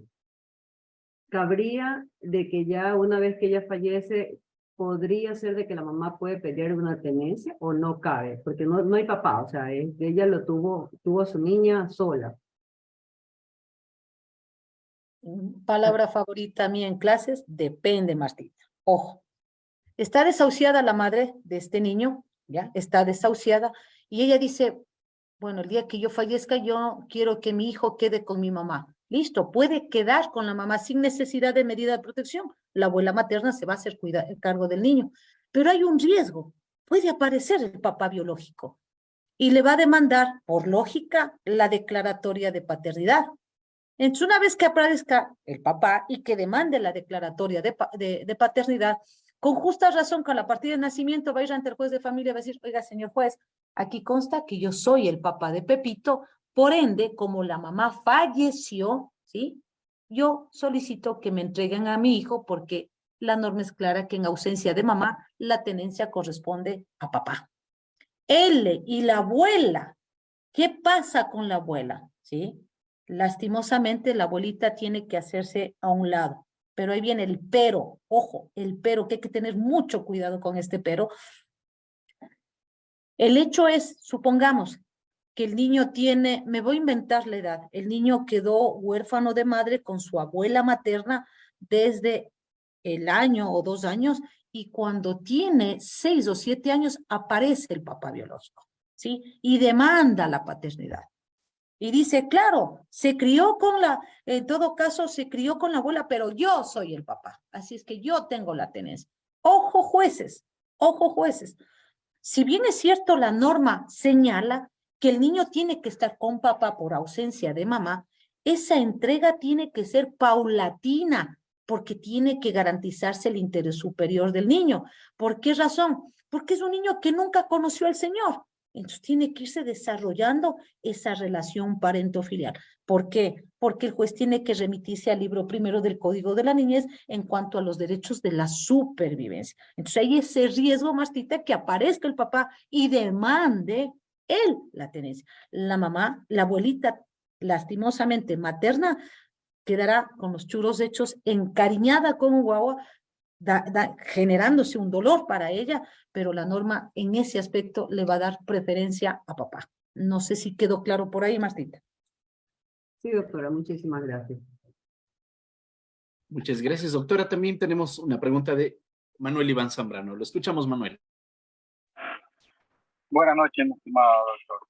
Cabría de que ya una vez que ella fallece, podría ser de que la mamá puede pedir una tenencia o no cabe, porque no hay papá, o sea, ella lo tuvo a su niña sola. Palabra favorita mía en clases, depende, Martita. Ojo, está desahuciada la madre de este niño, ¿ya? Está desahuciada y ella dice, bueno, el día que yo fallezca, yo quiero que mi hijo quede con mi mamá. Listo, puede quedar con la mamá sin necesidad de medida de protección. La abuela materna se va a hacer cargo del niño. Pero hay un riesgo. Puede aparecer el papá biológico y le va a demandar, por lógica, la declaratoria de paternidad. Entonces, una vez que aparezca el papá y que demande la declaratoria de paternidad, con justa razón, con la partida de nacimiento, va a ir ante el juez de familia y va a decir, oiga, señor juez, aquí consta que yo soy el papá de Pepito, por ende, como la mamá falleció, ¿sí? Yo solicito que me entreguen a mi hijo porque la norma es clara que en ausencia de mamá, la tenencia corresponde a papá. Él y la abuela, ¿qué pasa con la abuela? ¿Sí? Lastimosamente, la abuelita tiene que hacerse a un lado. Pero ahí viene el pero, ojo, el pero, que hay que tener mucho cuidado con este pero. El hecho es, supongamos, que el niño tiene, me voy a inventar la edad, el niño quedó huérfano de madre con su abuela materna desde el año o 2 años y cuando tiene 6 o 7 años aparece el papá biológico, ¿sí? Y demanda la paternidad. Y dice, claro, se crió con en todo caso se crió con la abuela, pero yo soy el papá, así es que yo tengo la tenencia. Ojo jueces, ojo jueces. Si bien es cierto, la norma señala que el niño tiene que estar con papá por ausencia de mamá, esa entrega tiene que ser paulatina, Porque tiene que garantizarse el interés superior del niño. ¿Por qué razón? Porque es un niño que nunca conoció al Señor. Entonces tiene que irse desarrollando esa relación parentofilial. ¿Por qué? Porque el juez tiene que remitirse al libro primero del Código de la Niñez en cuanto a los derechos de la supervivencia. Entonces hay ese riesgo, Martita, que aparezca el papá y demande él la tenencia. La mamá, la abuelita, lastimosamente materna, quedará con los churos hechos, encariñada con un guagua, generándose un dolor para ella, pero la norma en ese aspecto le va a dar preferencia a papá. No sé si quedó claro por ahí, Martita. Sí, doctora, muchísimas gracias. Muchas gracias, doctora. También tenemos una pregunta de Manuel Iván Zambrano. Lo escuchamos, Manuel. Buenas noches, mi estimado doctor.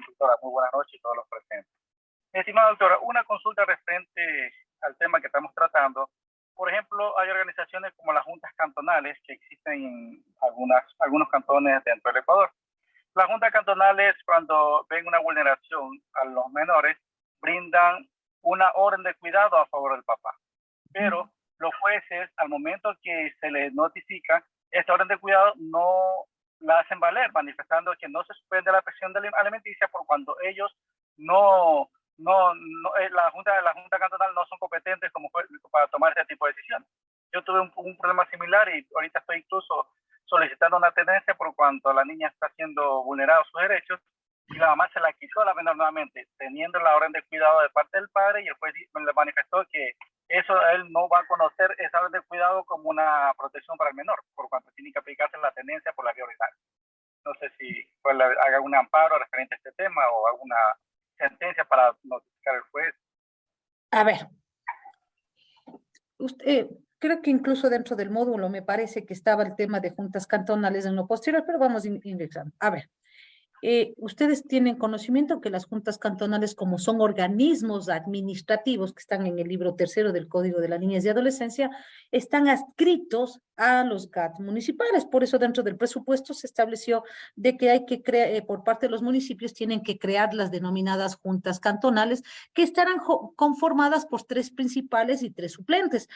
Doctora, muy buenas noches a todos los presentes. Mi estimada doctora, una consulta referente al tema que estamos tratando. Por ejemplo, hay organizaciones como las juntas cantonales que existen en algunos cantones dentro del Ecuador. Las juntas cantonales, cuando ven una vulneración a los menores, brindan una orden de cuidado a favor del papá. Pero los jueces, al momento que se les notifica, esta orden de cuidado no la hacen valer, manifestando que no se suspende la presión alimenticia por cuando ellos la Junta Cantonal no son competentes como para tomar este tipo de decisiones. Yo tuve un problema similar y ahorita estoy incluso solicitando una tenencia por cuanto la niña está siendo vulnerada sus derechos y la mamá se la quiso a la menor nuevamente, teniendo la orden de cuidado de parte del padre, y el juez le manifestó que él no va a conocer esa orden de cuidado como una protección para el menor, por cuanto tiene que aplicarse la tenencia por la vía ordinaria. No sé si haga un amparo referente a este tema o alguna sentencia para notificar al juez. A ver, usted, creo que incluso dentro del módulo me parece que estaba el tema de juntas cantonales en lo posterior, pero vamos indexando. A ver, ustedes tienen conocimiento que las juntas cantonales, como son organismos administrativos que están en el libro tercero del Código de la Niñez y Adolescencia, están adscritos a los GAT municipales. Por eso dentro del presupuesto se estableció de que hay que crear, por parte de los municipios, tienen que crear las denominadas juntas cantonales, que estarán conformadas por 3 principales y 3 suplentes.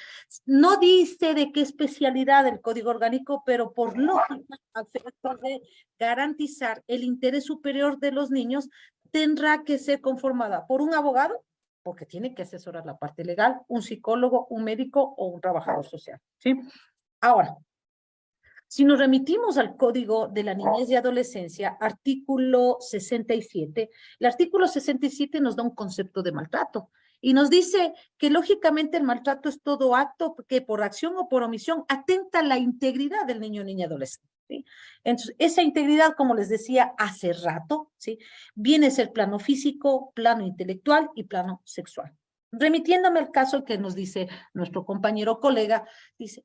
No dice de qué especialidad del Código Orgánico, pero por lógica, a efectos de garantizar el interés superior de los niños, tendrá que ser conformada por un abogado, porque tiene que asesorar la parte legal, un psicólogo, un médico o un trabajador social, ¿sí? Ahora, si nos remitimos al Código de la Niñez y Adolescencia, artículo 67, el artículo 67 nos da un concepto de maltrato y nos dice que lógicamente el maltrato es todo acto que por acción o por omisión atenta a la integridad del niño o niña adolescente, ¿sí? Entonces, esa integridad, como les decía hace rato, ¿sí?, viene a ser plano físico, plano intelectual y plano sexual. Remitiéndome al caso que nos dice nuestro compañero colega, dice,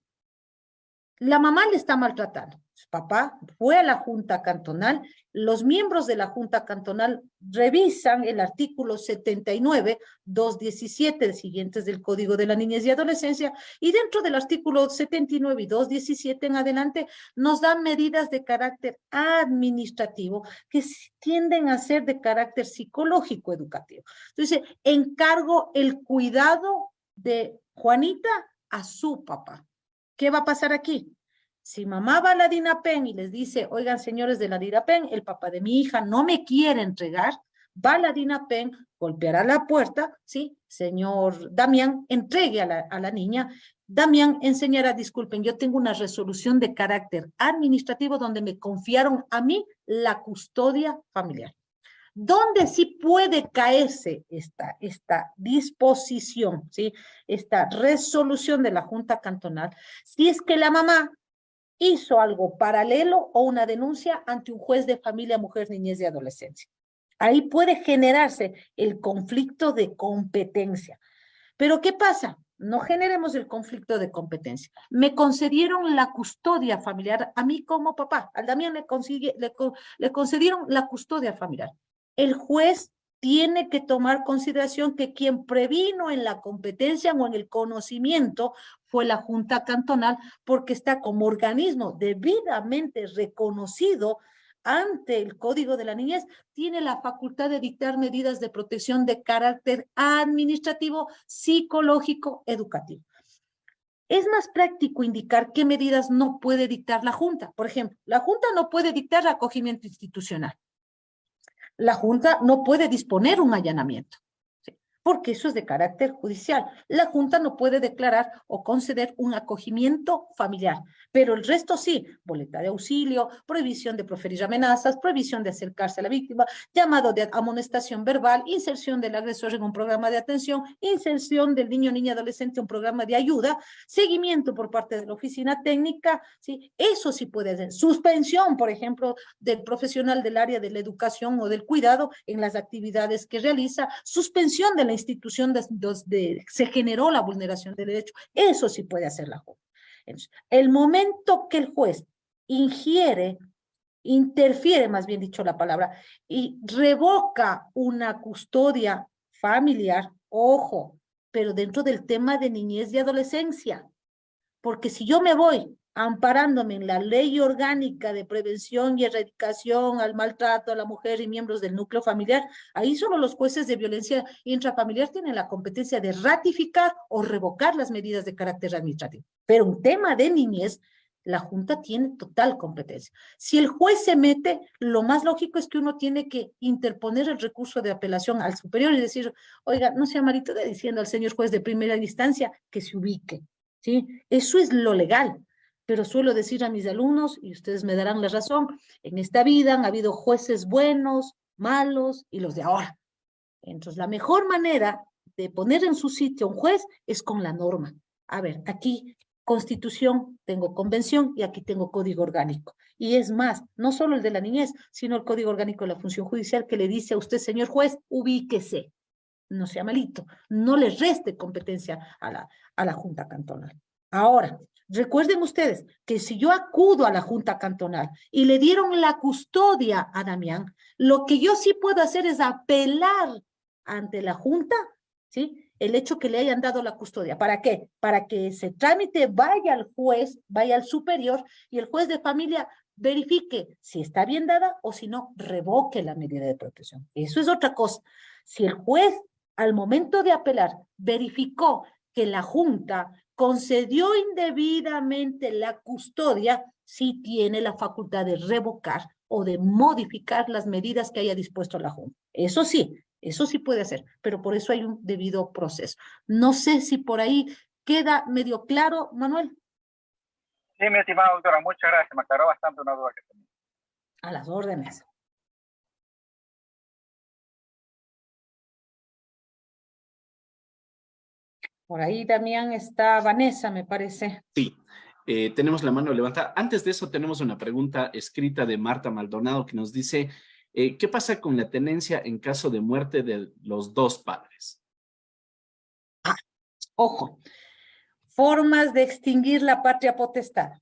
la mamá le está maltratando. Su papá fue a la Junta Cantonal, los miembros de la Junta Cantonal revisan el artículo 79, 217 siguientes del Código de la Niñez y Adolescencia, y dentro del artículo 79 y 217 en adelante nos dan medidas de carácter administrativo que tienden a ser de carácter psicológico educativo. Entonces, encargo el cuidado de Juanita a su papá. ¿Qué va a pasar aquí? Si mamá va a la DINAPEN y les dice, oigan, señores de la DINAPEN, el papá de mi hija no me quiere entregar, va a la DINAPEN, golpeará la puerta, ¿sí? Señor Damián, entregue a la niña. Damián enseñará, disculpen, yo tengo una resolución de carácter administrativo donde me confiaron a mí la custodia familiar. ¿Dónde sí puede caerse esta disposición, ¿sí?, esta resolución de la Junta Cantonal? Si es que la mamá hizo algo paralelo o una denuncia ante un juez de familia, mujer, niñez y adolescencia. Ahí puede generarse el conflicto de competencia. Pero ¿qué pasa? No generemos el conflicto de competencia. Me concedieron la custodia familiar a mí como papá. Al Damián le concedieron la custodia familiar. El juez tiene que tomar consideración que quien previno en la competencia o en el conocimiento fue la Junta Cantonal, porque está como organismo debidamente reconocido ante el Código de la Niñez, tiene la facultad de dictar medidas de protección de carácter administrativo, psicológico, educativo. Es más práctico indicar qué medidas no puede dictar la Junta. Por ejemplo, la Junta no puede dictar acogimiento institucional. La Junta no puede disponer un allanamiento, ¿sí? Porque eso es de carácter judicial. La Junta no puede declarar o conceder un acogimiento familiar, pero el resto sí, boleta de auxilio, prohibición de proferir amenazas, prohibición de acercarse a la víctima, llamado de amonestación verbal, inserción del agresor en un programa de atención, inserción del niño, niña, adolescente en un programa de ayuda, seguimiento por parte de la oficina técnica, ¿sí? Eso sí puede hacer. Suspensión, por ejemplo, del profesional del área de la educación o del cuidado en las actividades que realiza, suspensión de la institución se generó la vulneración de derecho. Eso sí puede hacer la Junta. Entonces, el momento que el juez interfiere, más bien dicho la palabra, y revoca una custodia familiar, ojo, pero dentro del tema de niñez y adolescencia, porque si yo me voy amparándome en la ley orgánica de prevención y erradicación al maltrato a la mujer y miembros del núcleo familiar, ahí solo los jueces de violencia intrafamiliar tienen la competencia de ratificar o revocar las medidas de carácter administrativo. Pero un tema de niñez, la Junta tiene total competencia. Si el juez se mete, lo más lógico es que uno tiene que interponer el recurso de apelación al superior y decir, oiga, no sea malito de diciendo al señor juez de primera instancia que se ubique, ¿sí? Eso es lo legal. Pero suelo decir a mis alumnos, y ustedes me darán la razón, en esta vida han habido jueces buenos, malos y los de ahora. Entonces, la mejor manera de poner en su sitio a un juez es con la norma. A ver, aquí Constitución, tengo convención y aquí tengo código orgánico. Y es más, no solo el de la niñez, sino el código orgánico de la función judicial que le dice a usted, señor juez, ubíquese. No sea malito, no le reste competencia a la Junta Cantonal. Ahora, recuerden ustedes que si yo acudo a la Junta Cantonal y le dieron la custodia a Damián, lo que yo sí puedo hacer es apelar ante la Junta, ¿sí? El hecho que le hayan dado la custodia. ¿Para qué? Para que ese trámite vaya al juez, vaya al superior y el juez de familia verifique si está bien dada o si no, revoque la medida de protección. Eso es otra cosa. Si el juez, al momento de apelar, verificó que la Junta concedió indebidamente la custodia, sí tiene la facultad de revocar o de modificar las medidas que haya dispuesto la Junta. Eso sí puede hacer, pero por eso hay un debido proceso. No sé si por ahí queda medio claro, Manuel. Sí, mi estimada doctora, muchas gracias. Me aclaró bastante una duda que tenía. A las órdenes. Por ahí, Damián, está Vanessa, me parece. Sí, tenemos la mano levantada. Antes de eso, tenemos una pregunta escrita de Marta Maldonado que nos dice, ¿qué pasa con la tenencia en caso de muerte de los dos padres? Ojo, formas de extinguir la patria potestad.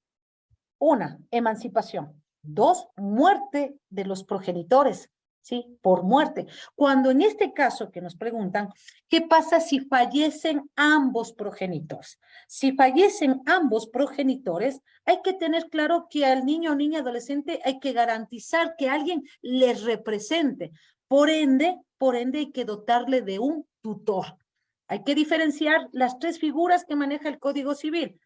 1, emancipación. 2, muerte de los progenitores, ¿sí? Por muerte. Cuando en este caso que nos preguntan, ¿qué pasa si fallecen ambos progenitores? Si fallecen ambos progenitores, hay que tener claro que al niño o niña adolescente hay que garantizar que alguien les represente. Por ende hay que dotarle de un tutor. Hay que diferenciar las 3 figuras que maneja el Código Civil.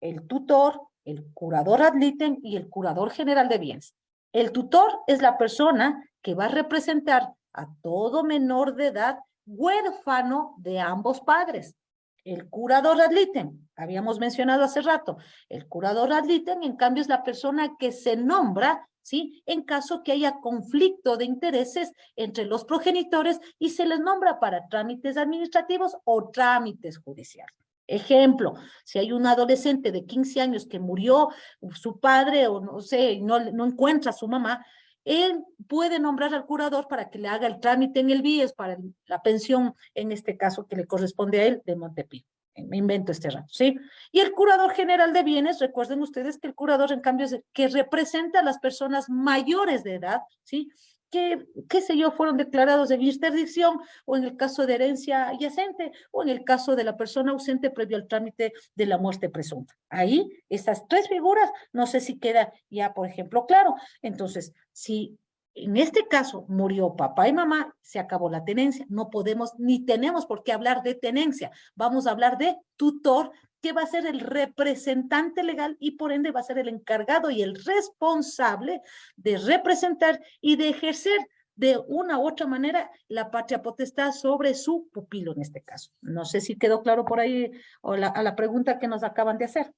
El tutor, el curador ad litem y el curador general de bienes. El tutor es la persona que va a representar a todo menor de edad huérfano de ambos padres. El curador ad litem, habíamos mencionado hace rato, el curador ad litem, en cambio, es la persona que se nombra, ¿sí? En caso que haya conflicto de intereses entre los progenitores y se les nombra para trámites administrativos o trámites judiciales. Ejemplo, si hay un adolescente de 15 años que murió su padre o no sé, no encuentra a su mamá, él puede nombrar al curador para que le haga el trámite en el BIES para la pensión, en este caso que le corresponde a él, de Montepío. Me invento este rato, ¿sí? Y el curador general de bienes, recuerden ustedes que el curador, en cambio, es el que representa a las personas mayores de edad, ¿sí? Que, qué sé yo, fueron declarados en interdicción, o en el caso de herencia adyacente, o en el caso de la persona ausente previo al trámite de la muerte presunta. Ahí, esas 3 figuras, no sé si queda ya, por ejemplo, claro. Entonces, si en este caso murió papá y mamá, se acabó la tenencia. No podemos ni tenemos por qué hablar de tenencia. Vamos a hablar de tutor que va a ser el representante legal y por ende va a ser el encargado y el responsable de representar y de ejercer de una u otra manera la patria potestad sobre su pupilo en este caso. No sé si quedó claro por ahí o a la pregunta que nos acaban de hacer.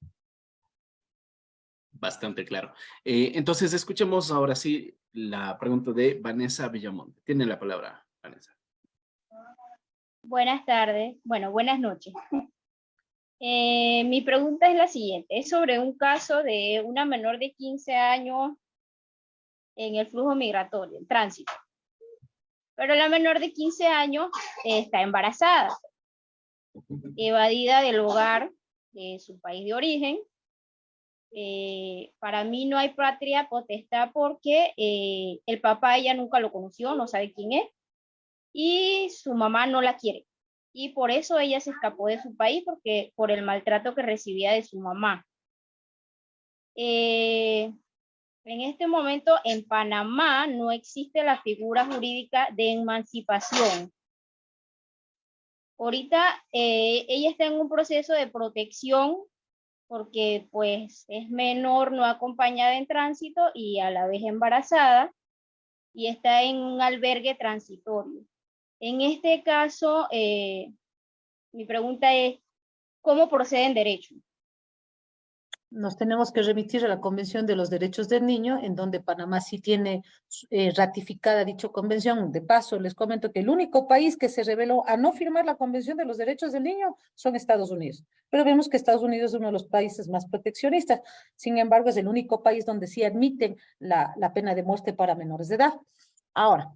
Bastante claro. Entonces, escuchemos ahora sí la pregunta de Vanessa Villamonte. Tiene la palabra, Vanessa. Buenas tardes, bueno, buenas noches. Mi pregunta es la siguiente, es sobre un caso de una menor de 15 años en el flujo migratorio, en tránsito. Pero la menor de 15 años está embarazada, evadida del hogar de su país de origen. Para mí no hay patria potestad porque el papá ella nunca lo conoció, no sabe quién es, y su mamá no la quiere. Y por eso ella se escapó de su país, porque por el maltrato que recibía de su mamá. En este momento en Panamá no existe la figura jurídica de emancipación. Ahorita ella está en un proceso de protección porque pues es menor no acompañada en tránsito y a la vez embarazada y está en un albergue transitorio. En este caso, mi pregunta es, ¿cómo procede en derecho? Nos tenemos que remitir a la Convención de los Derechos del Niño, en donde Panamá sí tiene ratificada dicha convención. De paso, les comento que el único país que se reveló a no firmar la Convención de los Derechos del Niño son Estados Unidos. Pero vemos que Estados Unidos es uno de los países más proteccionistas. Sin embargo, es el único país donde sí admiten la pena de muerte para menores de edad. Ahora,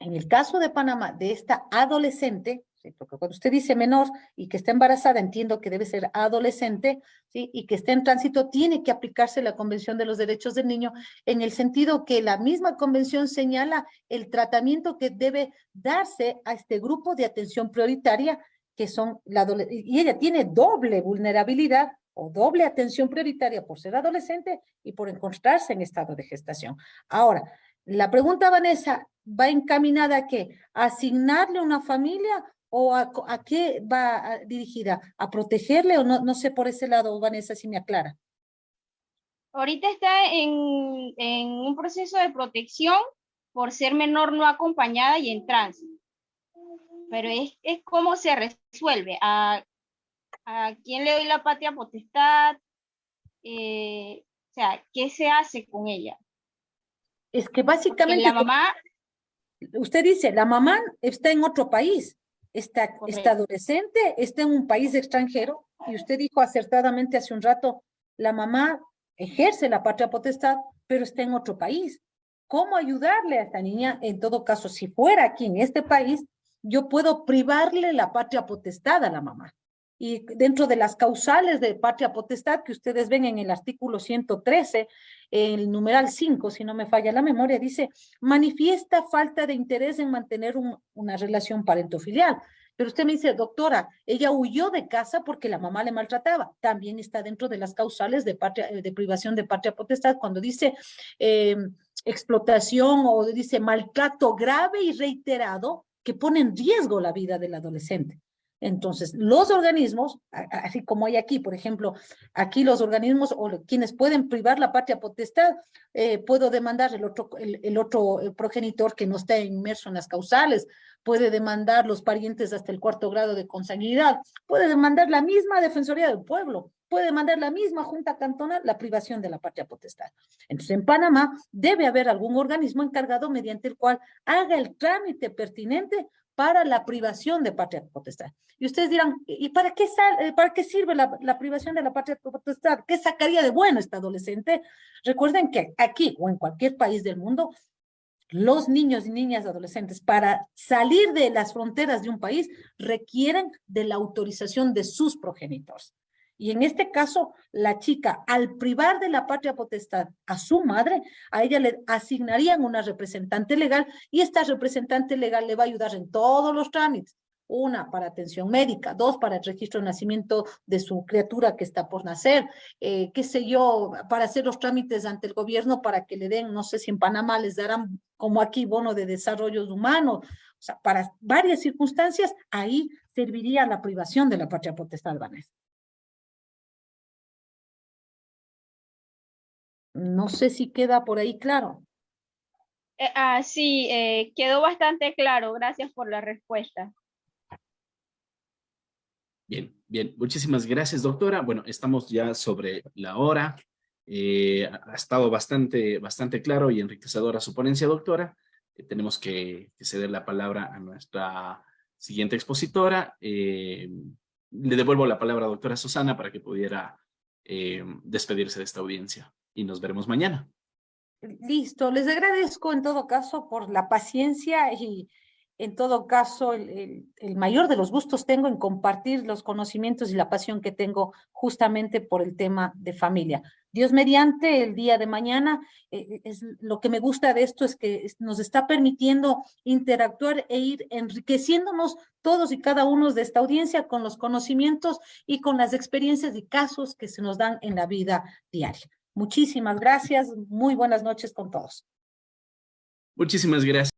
en el caso de Panamá, de esta adolescente, ¿sí? Porque cuando usted dice menor y que está embarazada, entiendo que debe ser adolescente, ¿sí? Y que esté en tránsito, tiene que aplicarse la Convención de los Derechos del Niño, en el sentido que la misma convención señala el tratamiento que debe darse a este grupo de atención prioritaria, que son y ella tiene doble vulnerabilidad o doble atención prioritaria por ser adolescente y por encontrarse en estado de gestación. Ahora, la pregunta, Vanessa, ¿va encaminada a qué? ¿A asignarle una familia o a qué va dirigida? ¿A protegerle o no? No sé por ese lado, Vanessa, si me aclara. Ahorita está en un proceso de protección por ser menor no acompañada y en tránsito. Pero es cómo se resuelve. ¿A quién le doy la patria potestad? O sea, ¿qué se hace con ella? Es que básicamente... Porque la mamá... Usted dice, la mamá está en otro país, está adolescente, está en un país extranjero, y usted dijo acertadamente hace un rato, la mamá ejerce la patria potestad, pero está en otro país. ¿Cómo ayudarle a esta niña? En todo caso, si fuera aquí en este país, yo puedo privarle la patria potestad a la mamá. Y dentro de las causales de patria potestad que ustedes ven en el artículo 113, el numeral 5, si no me falla la memoria, dice, manifiesta falta de interés en mantener una relación parentofilial. Pero usted me dice, doctora, ella huyó de casa porque la mamá le maltrataba. También está dentro de las causales de privación de patria potestad cuando dice explotación o dice maltrato grave y reiterado que pone en riesgo la vida del adolescente. Entonces, los organismos, así como hay aquí, por ejemplo, aquí los organismos o quienes pueden privar la patria potestad, puedo demandar el otro progenitor que no está inmerso en las causales, puede demandar los parientes hasta el 4º grado de consanguinidad, puede demandar la misma Defensoría del Pueblo, puede demandar la misma Junta Cantonal la privación de la patria potestad. Entonces, en Panamá debe haber algún organismo encargado mediante el cual haga el trámite pertinente para la privación de patria potestad. Y ustedes dirán, ¿y para qué sirve la privación de la patria potestad? ¿Qué sacaría de bueno esta adolescente? Recuerden que aquí o en cualquier país del mundo, los niños y niñas adolescentes para salir de las fronteras de un país requieren de la autorización de sus progenitores. Y en este caso, la chica, al privar de la patria potestad a su madre, a ella le asignarían una representante legal y esta representante legal le va a ayudar en todos los trámites. 1, para atención médica, 2, para el registro de nacimiento de su criatura que está por nacer, qué sé yo, para hacer los trámites ante el gobierno para que le den, no sé si en Panamá les darán como aquí bono de desarrollo humano, o sea, para varias circunstancias, ahí serviría la privación de la patria potestad, Vanessa. No sé si queda por ahí claro. Sí, quedó bastante claro. Gracias por la respuesta. Bien, bien. Muchísimas gracias, doctora. Bueno, estamos ya sobre la hora. Ha estado bastante claro y enriquecedora su ponencia, doctora. Tenemos que ceder la palabra a nuestra siguiente expositora. Le devuelvo la palabra a doctora Susana para que pudiera despedirse de esta audiencia y nos veremos mañana. Listo, les agradezco en todo caso por la paciencia y en todo caso el mayor de los gustos tengo en compartir los conocimientos y la pasión que tengo justamente por el tema de familia. Dios mediante, el día de mañana, es, lo que me gusta de esto es que nos está permitiendo interactuar e ir enriqueciéndonos todos y cada uno de esta audiencia con los conocimientos y con las experiencias y casos que se nos dan en la vida diaria. Muchísimas gracias. Muy buenas noches con todos. Muchísimas gracias.